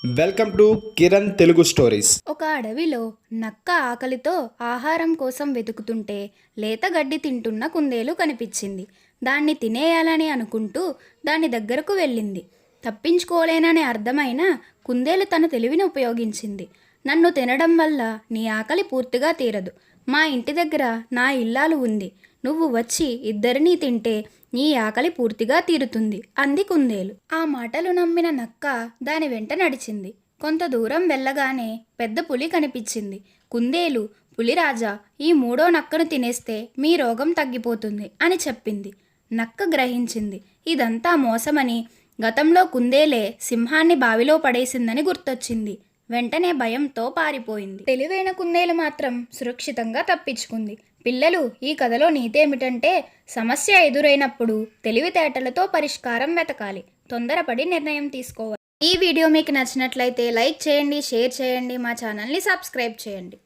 Welcome to Kiran Telugu stories. ఒక అడవిలో నక్క ఆకలితో ఆహారం కోసం వెతుకుతుంటే లేత గడ్డి తింటున్న కుందేలు కనిపించింది. దాన్ని తినేయాలని అనుకుంటూ దాని దగ్గరకు వెళ్ళింది. తప్పించుకోలేనని అర్థమైన కుందేలు తన తెలివిని ఉపయోగించింది. నన్ను తినడం వల్ల నీ ఆకలి పూర్తిగా తీరదు. మా ఇంటి దగ్గర నా ఇల్లాలు ఉంది. నువ్వు వచ్చి ఇద్దరినీ తింటే నీ ఆకలి పూర్తిగా తీరుతుంది అంది కుందేలు. ఆ మాటలు నమ్మిన నక్క దాని వెంట నడిచింది. కొంత దూరం వెళ్ళగానే పెద్ద పులి కనిపించింది. కుందేలు, పులిరాజా, ఈ మూడో నక్కను తినేస్తే మీ రోగం తగ్గిపోతుంది అని చెప్పింది. నక్క గ్రహించింది ఇదంతా మోసమని. గతంలో కుందేలే సింహాన్ని బావిలో పడేసిందని గుర్తొచ్చింది. వెంటనే భయంతో పారిపోయింది. తెలివైన కుందేలు మాత్రం సురక్షితంగా తప్పించుకుంది. పిల్లలు, ఈ కథలో నీతేమిటంటే సమస్య ఎదురైనప్పుడు తెలివితేటలతో పరిష్కారం వెతకాలి, తొందరపడి నిర్ణయం తీసుకోవాలి. ఈ వీడియో మీకు నచ్చినట్లయితే లైక్ చేయండి, షేర్ చేయండి, మా ఛానల్ని సబ్స్క్రైబ్ చేయండి.